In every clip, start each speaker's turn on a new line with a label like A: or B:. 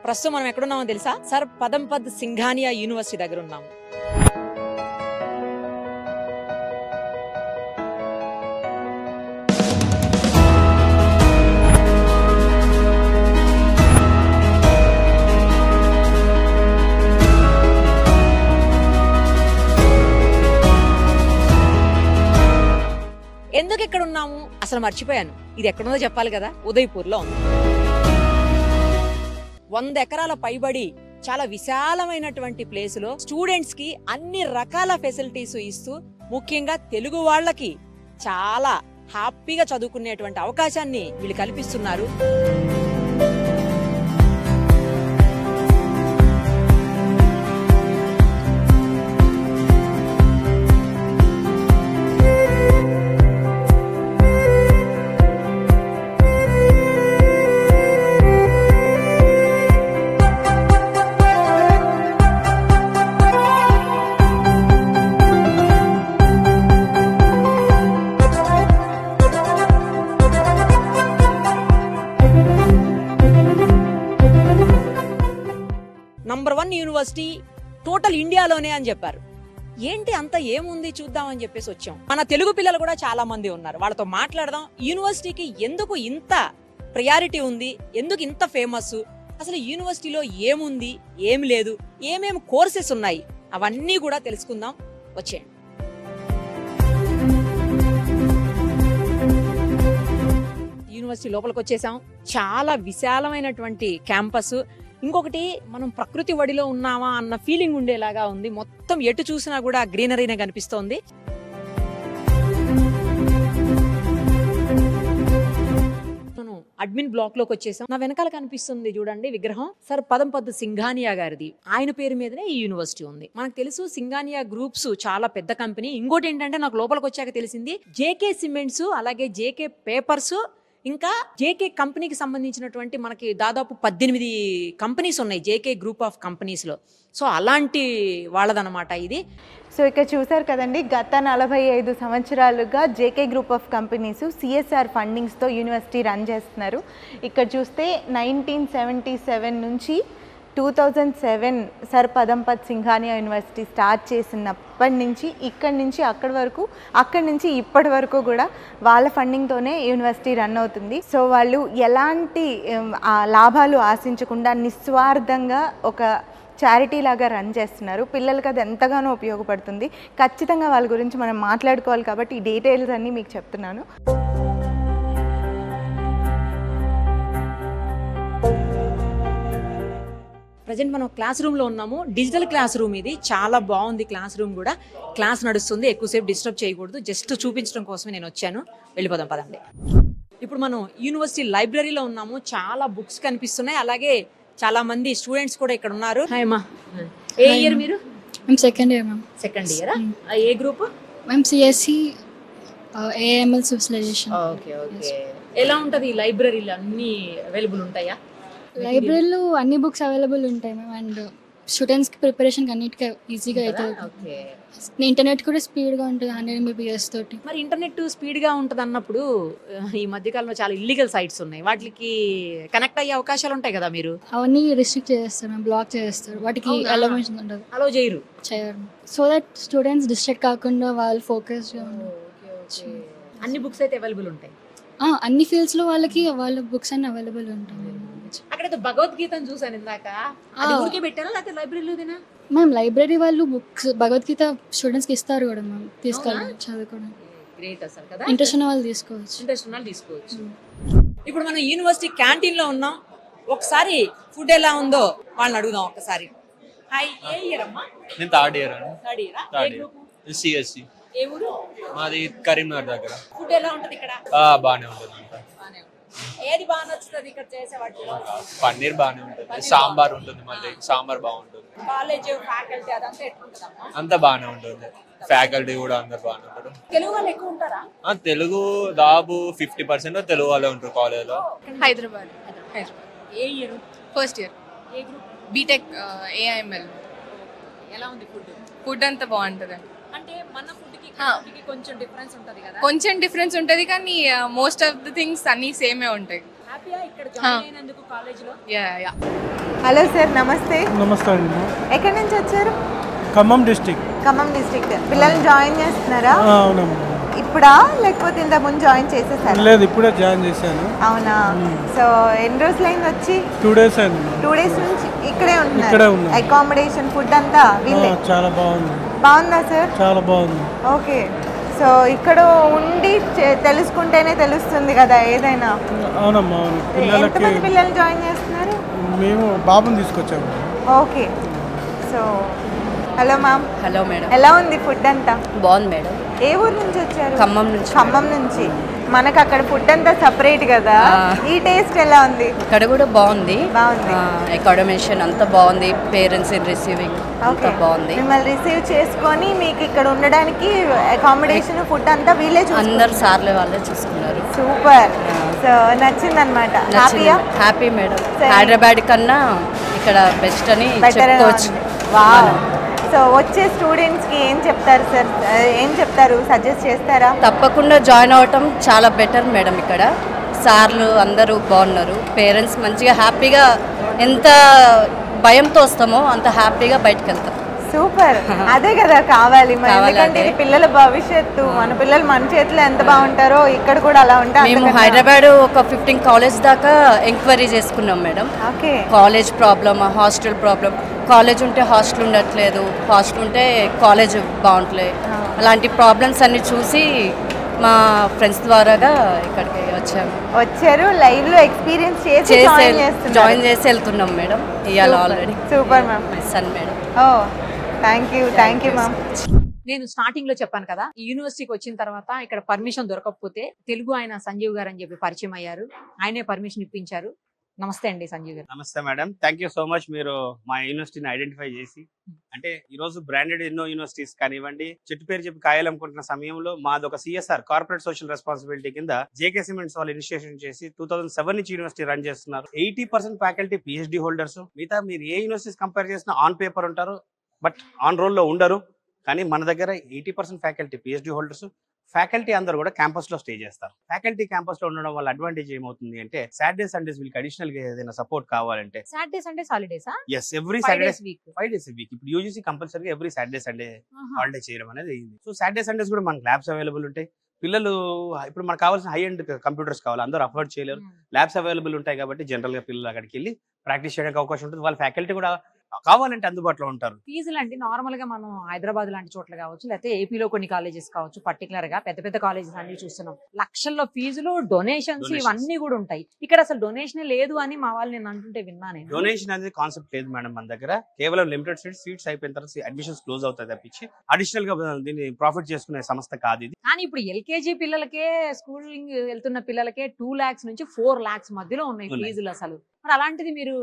A: ప్రస్తుతం మనం ఎక్కడున్నామో తెలుసా? సర్ పదంపద్ సింఘానియా యూనివర్సిటీ దగ్గర ఉన్నాము. ఎందుకు ఎక్కడ ఉన్నాము అసలు మర్చిపోయాను. ఇది ఎక్కడుందో చెప్పాలి కదా. ఉదయపూర్లో ఉంది. 100 ఎకరాల పైబడి చాలా విశాలమైనటువంటి ప్లేస్ లో స్టూడెంట్స్ కి అన్ని రకాల ఫెసిలిటీస్ ఇస్తూ ముఖ్యంగా తెలుగు వాళ్ళకి చాలా హ్యాపీగా చదువుకునేటువంటి అవకాశాన్ని వీళ్ళు కల్పిస్తున్నారు. నంబర్ 1 యూనివర్సిటీ టోటల్ ఇండియాలోనే అని చెప్పారు. ఏంటి అంత ఏముంది చూద్దామని చెప్పేసి వచ్చాం. మన తెలుగు పిల్లలు కూడా చాలా మంది ఉన్నారు, వాళ్ళతో మాట్లాడదాం. యూనివర్సిటీకి ఎందుకు ఇంత ప్రయారిటీ ఉంది, ఎందుకు ఇంత ఫేమస్, అసలు యూనివర్సిటీలో ఏముంది ఏమి లేదు, ఏమేమి కోర్సెస్ ఉన్నాయి, అవన్నీ కూడా తెలుసుకుందాం. వచ్చేయండి. యూనివర్సిటీ లోపలికి వచ్చేసాం. చాలా విశాలమైనటువంటి క్యాంపస్. ఇంకొకటి, మనం ప్రకృతి ఒడిలో ఉన్నామా అన్న ఫీలింగ్ ఉండేలాగా ఉంది. మొత్తం ఎటు చూసినా కూడా గ్రీనరీనే కనిపిస్తోంది. మనం అడ్మిన్ బ్లాక్ లోకి వచ్చేసాం. నా వెనకాల కనిపిస్తుంది చూడండి విగ్రహం, సర్ పదంపద్ సింఘానియా గారిది. ఆయన పేరు మీదనే ఈ యూనివర్సిటీ ఉంది. మనకు తెలుసు సింఘానియా గ్రూప్స్ చాలా పెద్ద కంపెనీ. ఇంకోటి ఏంటంటే నాకు లోపలికి వచ్చాక తెలిసింది, జేకే సిమెంట్స్ అలాగే జేకే పేపర్స్ ఇంకా జేకే కంపెనీకి సంబంధించినటువంటి మనకి దాదాపు 18 కంపెనీస్ ఉన్నాయి జేకే గ్రూప్ ఆఫ్ కంపెనీస్ లో. సో అలాంటి వాళ్ళదనమాట ఇది.
B: సో ఇక్కడ చూసారు కదండి, గత 45 సంవత్సరాలుగా JK group of companies CSR ఫండింగ్స్తో యూనివర్సిటీ రన్ చేస్తున్నారు. ఇక్కడ చూస్తే 1977 నుంచి 2007 sir Padampat Singhania university start చేసినప్పటి నుంచి ఇక్కడి నుంచి అక్కడి వరకు, అక్కడి నుంచి ఇప్పటి వరకు కూడా వాళ్ళ ఫండింగ్తోనే యూనివర్సిటీ రన్ అవుతుంది. సో వాళ్ళు ఎలాంటి లాభాలు ఆశించకుండా నిస్వార్థంగా ఒక చారిటీ లాగా రన్ చేస్తున్నారు. పిల్లలకి అది ఎంతగానో ఉపయోగపడుతుంది. ఖచ్చితంగా వాళ్ళ గురించి మనం మాట్లాడుకోవాలి కాబట్టి ఈ డీటెయిల్స్ అన్నీ మీకు చెప్తున్నాను.
A: ప్రజెంట్ మనం క్లాస్ రూమ్ లో ఉన్నాము. డిజిటల్ క్లాస్ రూమ్ ఇది. చాలా బాగుంది క్లాస్ రూమ్ కూడా. క్లాస్ నడుస్తుంది, ఎక్కువసేపు డిస్టర్బ్ చేయకూడదు. జస్ట్ చూపించడం కోసమే నేను వచ్చాను. వెళ్ళిపోదాం పదండి. ఇప్పుడు మనం యూనివర్సిటీ లైబ్రరీలో ఉన్నాము. చాలా బుక్స్ కనిపిస్తున్నాయి, అలాగే చాలా మంది స్టూడెంట్స్ కూడా ఇక్కడ ఉన్నారు. హాయ్ అమ్మా, ఏ ఇయర్ మీరు?
C: Second year ma'am.
A: సెకండ్ ఇయరా? ఏ group?
C: Ma'am CSC AML specialisation.
A: Okay okay. ఎలా ఉంటుంది లైబ్రరీలో? అన్ని అవైలబుల్ ఉంటాయా?
C: లైబ్రరీలో అన్ని బుక్స్ అవైలబుల్ ఉంటాయి మ్యామ్. అండ్ స్టూడెంట్స్కి ప్రిపరేషన్కి అన్నిటికీ ఈజీగా అవుతుంది. ఇంటర్నెట్ కూడా స్పీడ్గా ఉంటుంది 100 Mbps తోటి.
A: మరి ఇంటర్నెట్ స్పీడ్గా ఉంటుంది అన్నప్పుడు ఈ మధ్యకాలంలో చాలా ఇల్లీగల్ సైట్స్ ఉన్నాయి, వాటికి కనెక్ట్ అయ్యే అవకాశాలు ఉంటాయి కదా? మీరు
C: అవన్నీ రిస్ట్రిక్ట్ చేస్తారు మ్యామ్, బ్లాక్ చేస్తారు. వాటికి అలౌన్షన్ ఉండదు,
A: అలో చేయరు.
C: సో దట్ స్టూడెంట్స్ డిస్ట్రాక్ట్ కాకుండా వాళ్ళు ఫోకస్గా ఉండదు.
A: అన్ని బుక్స్ అయితే అవైలబుల్ ఉంటాయి
C: అన్ని ఫీల్డ్స్లో వాళ్ళకి వాళ్ళ బుక్స్ అన్ని అవైలబుల్ ఉంటాయి.
A: అక్కడ భగవద్గీతను చూసాను ఇందాక, అది ఊరికే పెట్టారా లేకపోతే లైబ్రరీలోదేనా?
C: మ్యామ్ లైబ్రరీ వాళ్ళు బుక్స్ భగవద్గీత స్టూడెంట్స్కి ఇస్తారు కూడా మ్యామ్, తీసుకోవాలి చదువుకోవడం.
A: గ్రేట్ అసలు కదా.
C: ఇంట్రెస్ట్ ఉన్న వాళ్ళు తీసుకోవచ్చు.
A: ఇంట్రెస్ట్ ఉన్న వాళ్ళు తీసుకోవచ్చు. ఇప్పుడు మనం యూనివర్సిటీ క్యాంటీన్ లో ఉన్నాం. ఒకసారి ఫుడ్ ఎలా ఉందో వాళ్ళని అడుగుదాం ఒకసారి. హాయ్, ఏ ఇయర్ అమ్మా?
D: నేను థర్డ్ ఇయర్ అండి.
A: థర్డ్ ఇయరా? ఏ గ్రూప్?
D: సిఎస్సి.
A: ఏ ఊరు?
D: మాది కరీంనగర్ దగ్గర.
A: ఫుడ్ ఎలా ఉంటది ఇక్కడ?
D: బాగానే ఉంటుంది.
A: ఏది బాగా నచ్చుతుంది ఇక్కడ చేసే వాటిలో?
D: పన్నీర్ బాగానే ఉంటుంది, సాంబార్ ఉంటుంది, మళ్ళీ సాంబార్ బాగుంటుంది.
A: కాలేజ్ ఫ్యాకల్టీ అదంతా ఎట్లుంటుందమ్మా?
D: అంతా బాగానే ఉంటుంది. ఫ్యాకల్టీ కూడా అందరు బాగానే ఉంటారు.
A: తెలుగు వాళ్ళు ఎక్కువ ఉంటారా?
D: తెలుగు దాదాపు 50% తెలుగు వాళ్ళే ఉంటారు కాలేజ్ లో.
E: హైదరాబాద్.
A: ఏ ఇయర్?
E: First year.
A: ఏ గ్రూప్?
E: BTech AIML.
A: ఎలా ఉంది ఫుడ్?
E: ఫుడ్ అంతా బాగుంటుంది.
A: అంటే మన ఫుడ్ కి కొంచెం డిఫరెన్స్ ఉంటది కదా?
E: కొంచెం డిఫరెన్స్ ఉంటుంది కానీ మోస్ట్ ఆఫ్ ది థింగ్స్ అన్ని సేమే ఉంటాయి.
A: హ్యాపీయా ఇక్కడ జాయిన్ అయినందుకు కాలేజీలో?
E: యా
B: హలో సార్, నమస్తే.
F: నమస్తే అండి.
B: ఎక్కడి నుంచి వచ్చారు?
F: ఖమ్మం డిస్టిక్.
B: ఖమ్మం డిస్ట్రిక్ట్. పిల్లల్ని జాయిన్ చేస్తున్నారా?
F: అవునమ్మా.
B: ఇప్పుడా లేకపోతే ఇంత ముందు జాయిన్ చేసేసారు?
F: లేదు, ఇప్పుడే జాయిన్ చేశాను.
B: అవునా? సో ఎన్ని రోజులైంది వచ్చి?
F: 2 days అయింది.
B: 2 days నుంచి ఇక్కడే
F: ఇక్కడే
B: ఉంటున్నారు?
F: ఉన్నాం.
B: అకామిడేషన్, ఫుడ్ అంతా వీళ్ళే?
F: చాలా బాగుంది.
B: బాగుందా సార్?
F: చాలా బాగుంది.
B: ఓకే. సో ఇక్కడ ఉండి తెలుసుకుంటేనే తెలుస్తుంది కదా ఏదైనా.
F: అవునమ్మా, అవును. పిల్లలకి
B: ఎంతమంది పిల్లలు జాయిన్ చేస్తున్నారు?
F: మేము బాబుని తీసుకొచ్చాము.
B: Okay. So hello ma'am.
G: Hello madam.
B: ఎలా ఉంది ఫుడ్ అంతా?
G: బాగుంది మేడం.
B: ఏ ఊరు నుంచి వచ్చారు?
G: ఖమ్మం నుంచి.
B: ఖమ్మం నుంచి. మనకు అక్కడ ఫుడ్ అంతా సపరేట్ కదా, ఈ టేస్ట్ ఎలా ఉంది?
G: ఇక్కడ కూడా బాగుంది.
B: బాగుంది.
G: అకామిడేషన్ అంతా బాగుంది. పేరెంట్స్ రిసీవింగ్ అంతా బాగుంది.
B: మిమ్మల్ని రిసీవ్ చేసుకొని మీకు ఇక్కడ ఉండడానికి అకామిడేషన్, ఫుడ్ అంతా వీళ్ళే చూసుకున్నారు?
G: అందరు సార్లు వాళ్ళే చూసుకున్నారు.
B: సూపర్. సో నచ్చిందన్నమాట. హ్యాపీయా?
G: Happy madam. హైదరాబాద్ కన్నా ఇక్కడ బెస్ట్ అని చెప్పుకోవచ్చు.
B: వావ్. సో వచ్చే స్టూడెంట్స్కి ఏం చెప్తారు సార్? ఏం చెప్తారు? సజెస్ట్ చేస్తారా?
G: తప్పకుండా జాయిన్ అవ్వటం చాలా బెటర్ మేడం. ఇక్కడ సార్లు అందరూ బాగున్నారు. పేరెంట్స్ మంచిగా హ్యాపీగా, ఎంత భయంతో వస్తామో అంత హ్యాపీగా బయటకు వెళ్తాం.
B: సూపర్. అదే కదా కావాలి. ఎందుకంటే ఇది పిల్లల భవిష్యత్తు. మన పిల్లలు మన చేతిలో ఎంత బాగుంటారో ఇక్కడ కూడా అలా ఉంటారు.
G: మేము హైదరాబాద్ ఒక 15 కాలేజ్ దాకా ఎంక్వైరీ చేసుకున్నాం madam.
B: Okay.
G: College problem, hostel problem. College ఉంటే హాస్టల్ ఉండట్లేదు, హాస్టల్ ఉంటే కాలేజ్ బాగుంటలేదు. అలాంటి ప్రాబ్లమ్స్ అన్ని చూసి మా ఫ్రెండ్స్ ద్వారాగా ఇక్కడికి
B: వచ్చారు. లైవ్ లో ఎక్స్పీరియన్స్ చేసి
G: జాయిన్ చేసి వెళ్తున్నాం మేడం. ఇవాళ ఆల్రెడీ.
B: Super ma'am.
G: సన్ madam.
B: Oh thank you ma'am.
A: నేను స్టార్టింగ్ లో చెప్పాను కదా, ఈ యూనివర్సిటీకి వచ్చిన తర్వాత ఇక్కడ పర్మిషన్ దొరకకపోతే తెలుగు ఆయన సంజీవ్ గారు అని చెప్పి పరిచయం అయ్యారు. ఆయనే పర్మిషన్ ఇప్పించారు. నమస్తే అండి సంజీవ్ గారు.
H: నమస్తే madam. Thank you so much. మీరు మా యూనివర్సిటీని ఐడెంటిఫై చేసి, అంటే ఈ రోజు బ్రాండెడ్ ఎన్నో యూనివర్సిటీస్ కానివ్వండి, చెట్టు పేరు చెప్పి కాయలు అమ్ముకుంటున్న సమయంలో మాది ఒక CSR, కార్పొరేట్ సోషల్ రెస్పాన్సిబిలిటీ కింద JK సిమెంట్స్ వాళ్ళు ఇనిషియేషన్ చేసి 2007 నుంచి యూనివర్సిటీ రన్ చేస్తున్నారు. 80% ఫ్యాకల్టీ PhD హోల్డర్స్. మిగతా మీరు ఏ యూనివర్సిటీస్ కంపేర్ చేసినా ఆన్ పేపర్ ఉంటారు, బట్ ఆన్ రోల్ లో ఉండరు. కానీ మన దగ్గర 80% ఫ్యాకల్టీ PhD హోల్డర్స్. ఫ్యాకల్టీ అందరూ కూడా క్యాంపస్ లో స్టే చేస్తారు. ఫ్యాకల్టీ క్యాంపస్ లో ఉండడం వల్ల అడ్వాంటేజ్ ఏమవుతుంది అంటే, సాటర్డే సండేస్ వీళ్ళకి అడిషనల్ గా ఏదైనా సపోర్ట్ కావాలంటే,
A: సాటర్డే సండేస్ హాలిడేసా?
H: Yes, every Saturday 5 days a week. ఇప్పుడు UGC కంపల్సరీగా ఎవ్రీ సాటర్డే సండే హాలిడే చేయడం అనేది అయింది. సో సాటర్డే సండేస్ కూడా మనకు ల్యాబ్స్ అవైలబుల్ ఉంటాయి. పిల్లలు ఇప్పుడు మనకు కావాల్సిన హై ఎండ్ కంప్యూటర్స్ కావాలి, అందరూ అఫోర్డ్ చేయలేరు. ల్యాబ్స్ అవైలబుల్ ఉంటాయి కాబట్టి జనరల్ గా పిల్లలు అక్కడికి వెళ్ళి ప్రాక్టీస్ చేయడానికి అవకాశం ఉంటుంది. వాళ్ళ ఫ్యాకల్టీ కూడా కావాలంటే అందుబాటులో ఉంటారు.
A: ఫీజులు అంటే నార్మల్ గా మనం హైదరాబాద్ లాంటి చోట్ల కావచ్చు, లేకపోతే ఏపీలో కొన్ని కాలేజెస్ కావచ్చు, పర్టికులర్ గా పెద్ద పెద్ద కాలేజెస్ అన్ని చూస్తున్నాం. లక్షల్లో ఫీజులు, డొనేషన్స్ ఇవన్నీ కూడా ఉంటాయి. ఇక్కడ అసలు డొనేషన్ లేదు అని మా వాళ్ళు నేను అంటుంటే విన్నా. నేను
H: డొనేషన్ అనేది కాన్సెప్ట్ లేదు మేడం మన దగ్గర. కేవలం లిమిటెడ్ సీట్స్ అయిపోయిన తర్వాత అడ్మిషన్స్ క్లోజ్ అవుతాయి తప్పించి అడిషనల్ గా దీన్ని ప్రాఫిట్ చేసుకునే సంస్థ కాదు ఇది.
A: కానీ ఇప్పుడు LKG పిల్లలకే, స్కూలింగ్ వెళ్తున్న పిల్లలకే 2 lakhs నుంచి 4 lakhs మధ్యలో ఉన్నాయి ఫీజులు అసలు. మరి అలాంటిది మీరు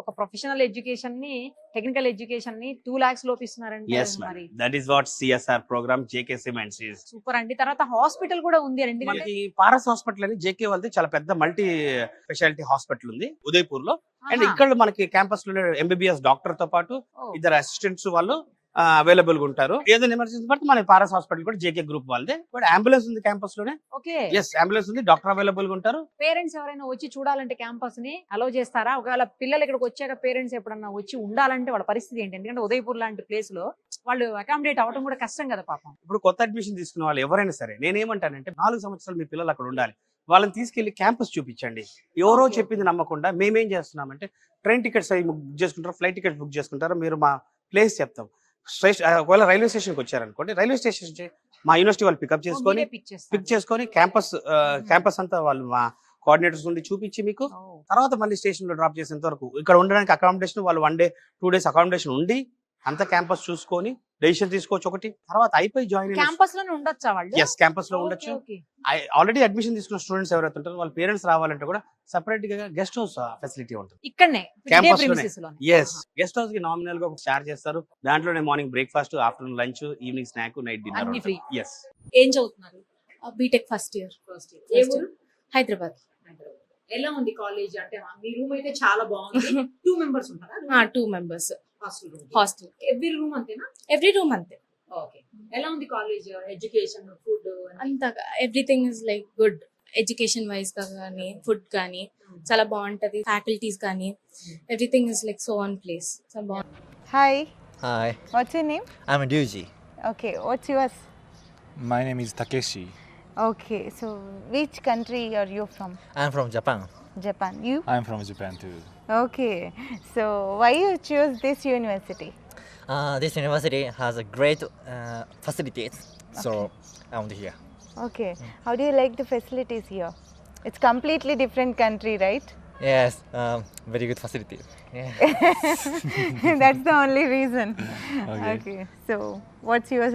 A: ఒక ప్రొఫెషనల్ ఎడ్యుకేషన్ ని, టెక్నికల్ ఎడ్యుకేషన్ ని 2 lakhs లోపిస్తున్నారంటే మరి
H: that is what CSR programme JK cements is.
A: Super అండి. తర్వాత హాస్పిటల్ కూడా ఉంది.
H: మనకి పారస్ హాస్పిటల్ అని JK వాళ్ళది చాలా పెద్ద మల్టీ స్పెషాలిటీ హాస్పిటల్ ఉంది ఉదయపూర్ లో. అండ్ ఇక్కడ మనకి క్యాంపస్ లో MBBS డాక్టర్ తో పాటు 2 అసిస్టెంట్స్ వాళ్ళు అవైలబుల్ గా ఉంటారు. ఏదైనా ఎమర్జెన్సీ పడితే మన పారస్ హాస్పిటల్ కూడా JK గ్రూప్ వాళ్ళదే. బట్ అంబులెన్స్ ఉంది క్యాంపస్ లోనే.
A: ఓకే.
H: ఎస్, అంబులెన్స్ ఉంది, డాక్టర్ అవైలబుల్ గా ఉంటారు.
A: పేరెంట్స్ ఎవరైనా వచ్చి చూడాలంటే క్యాంపస్ ని అలో చేస్తారా? ఒకవేళ పిల్లలు ఇక్కడికి వచ్చాక పేరెంట్స్ ఎప్పుడన్నా వచ్చి ఉండాలంటే వాళ్ళ పరిస్థితి ఏంటి? ఎందుకంటే ఉదయపూర్ లాంటి ప్లేస్ లో వాళ్ళు అకామిడేట్ అవడం కూడా కష్టం కదా పాపం.
H: ఇప్పుడు కొత్త అడ్మిషన్ తీసుకున్న వాళ్ళు ఎవరైనా సరే నేనేమంటానంటే, 4 సంవత్సరాలు మీ పిల్లలు అక్కడ ఉండాలి. వాళ్ళని తీసుకెళ్లి క్యాంపస్ చూపించండి. ఎవరో చెప్పింది నమ్మకుండా మేమేం చేస్తున్నామంటే, ట్రైన్ టికెట్స్ అవి బుక్ చేసుకుంటారు, ఫ్లైట్ టికెట్స్ బుక్ చేసుకుంటారు. మీరు మా ప్లేస్ చెప్తాం. ఒకవేళ రైల్వే స్టేషన్కి వచ్చారనుకోండి, రైల్వే స్టేషన్ మా యూనివర్సిటీ వాళ్ళు పిక్ చేసుకొని క్యాంపస్ అంతా వాళ్ళు మా కోఆర్డినేటర్స్ నుండి చూపించి మీకు తర్వాత మళ్ళీ స్టేషన్ లో డ్రాప్ చేసేంత వరకు ఇక్కడ ఉండడానికి అకామిడేషన్ వాళ్ళు 1 day 2 days అకామిడేషన్ ఉండి అంత క్యాంపస్ చూసుకొని డెసిషన్ తీసుకోవచ్చు. ఒకటి తర్వాత అయిపోయి జాయిన్
A: క్యాంపస్ లోనే ఉండొచ్చా వాళ్ళు?
H: ఎస్, క్యాంపస్ లో ఉండొచ్చు. ఆల్రెడీ అడ్మిషన్ తీసుకున్న స్టూడెంట్స్ ఎవరైతే ఉంటారో వాళ్ళ పేరెంట్స్ రావాలంటే కూడా సెపరేట్ గా గెస్ట్ హౌస్ ఫెసిలిటీ ఉంటుంది
A: ఇక్కడనే
H: క్యాంపస్ లోనే. ఎస్, గెస్ట్ హౌస్ కి నామినల్ గా ఒక చార్జ్ చేస్తారు. దాంట్లోనే morning breakfast, afternoon lunch, evening snack, night dinner. Yes.
A: ఏం చదువుతున్నారు?
I: BTech first year. హైదరాబాద్.
A: ఎలా ఉంది కాలేజ్? అంటే మీ రూమ్ అయితే చాలా బాగుంది. 2 members ఉంటారా?
I: 2 members.
A: హాస్టల్ ఎవ్రీ రూమ్ అంతేనా?
I: ఎవ్రీ రూమ్ అంతే.
A: ఓకే. ఎలా ఉంది కాలేజ్? ఎడ్యుకేషన్, ఫుడ్
I: అంతా everything is like good. Education వైజ్గా కానీ ఫుడ్ కానీ చాలా బాగుంటుంది. ఫ్యాకల్టీస్ కానీ everything is like so on place. చాలా బాగుంటుంది.
B: Hi,
J: Hi,
B: what's your name?
J: I'm Ryuji.
B: Okay, what's yours?
K: My name is Takeshi.
B: Okay, so which country are you from?
J: I'm from Japan.
B: Japan. You?
K: I'm from Japan too.
B: Okay, so why you choose this university?
J: This university has a great facilities, so I want to hear.
B: Okay, how do you like the facilities here? It's completely different country, right?
J: Yes, very good facility. Yeah.
B: That's the only reason.
K: Okay.
B: Okay, so what's your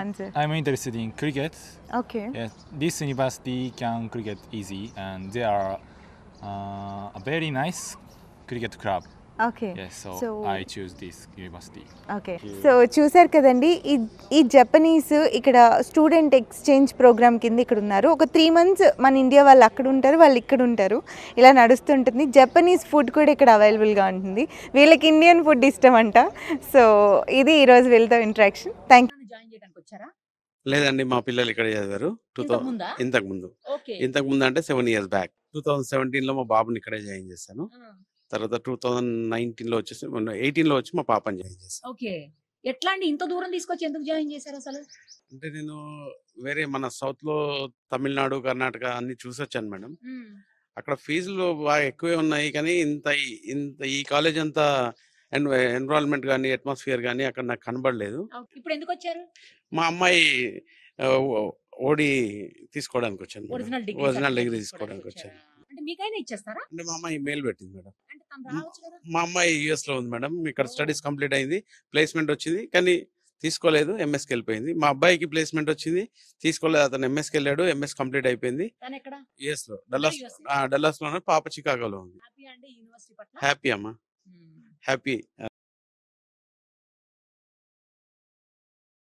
B: answer?
K: I'm interested in cricket.
B: Okay.
K: Yes, this university can cricket easy, and they are a very nice cricket club.
B: Okay.
K: Yes, so I choose this university.
B: Okay, so చూసారు కదండి, ఈ Japanese ఇక్కడ student exchange programme కింద ఇక్కడ ఉన్నారు. ఒక 3 months మన India వాళ్ళు అక్కడ ఉంటారు, వాళ్ళు ఇక్కడ ఉంటారు, ఇలా నడుస్తుంటుంది. జపనీస్ ఫుడ్ కూడా ఇక్కడ అవైలబుల్గా ఉంటుంది. వీళ్ళకి ఇండియన్ ఫుడ్ ఇష్టం అంట. సో ఇది ఈరోజు వీళ్ళతో ఇంటరాక్షన్. Thank you.
A: జాయిన్ చేయడానికి వచ్చారా?
H: లేదండి, మా పిల్లలు ఇక్కడ చదివారు.
A: ఇంతకుముందా?
H: ఇంతకు ముందు అంటే 7 years బ్యాక్ 2017లో మా బాబుని ఇక్కడే జాయిన్ చేశాను. తర్వాత 2019లో వచ్చేసి 18లో వచ్చి మా పాపని జాయిన్ చేశాను.
A: ఓకే, ఎట్లా అండి ఇంత దూరం తీసుకొచ్చి ఎందుకు జాయిన్ చేశారు అసలు?
H: అంటే నేను వేరే మన సౌత్ లో తమిళనాడు, కర్ణాటక అన్ని చూసొచ్చాను మేడం. అక్కడ ఫీజులు బాగా ఎక్కువే ఉన్నాయి, కానీ ఇంత ఈ కాలేజ్ అంతా ఎన్విరాన్మెంట్ కానీ అట్మాస్ఫియర్ కానీ అక్కడ నాకు కనబడలేదు.
A: ఇప్పుడు ఎందుకు వచ్చారు?
H: మా అమ్మాయి ఓడి తీసుకోవడానికి వచ్చాను. ఒరిజినల్ డిగ్రీ తీసుకోవడానికి వచ్చాను.
A: అంటే మీకైనా ఇచ్చేస్తారా?
H: అంటే మా అమ్మాయి మెయిల్ పెట్టింది మేడం.
A: అంటే తను రావచ్చు కదా?
H: మా అమ్మాయి US లో ఉంది మేడం. ఇక్కడ స్టడీస్ కంప్లీట్ అయింది, ప్లేస్మెంట్ వచ్చింది, కానీ తీసుకోలేదు, ఎంఎస్కి వెళ్ళిపోయింది. మా అబ్బాయికి ప్లేస్మెంట్ వచ్చింది, తీసుకోలేదు, అతను ఎంఎస్కి వెళ్ళాడు, ఎంఎస్ కంప్లీట్ అయిపోయింది.
A: తను ఎక్కడ?
H: US లో డల్లాస్ లోనే, పాప చికాగోలో ఉంది.
A: హ్యాపీ అండి యూనివర్సిటీ పట్ల?
H: హ్యాపీ అమ్మా, హ్యాపీ.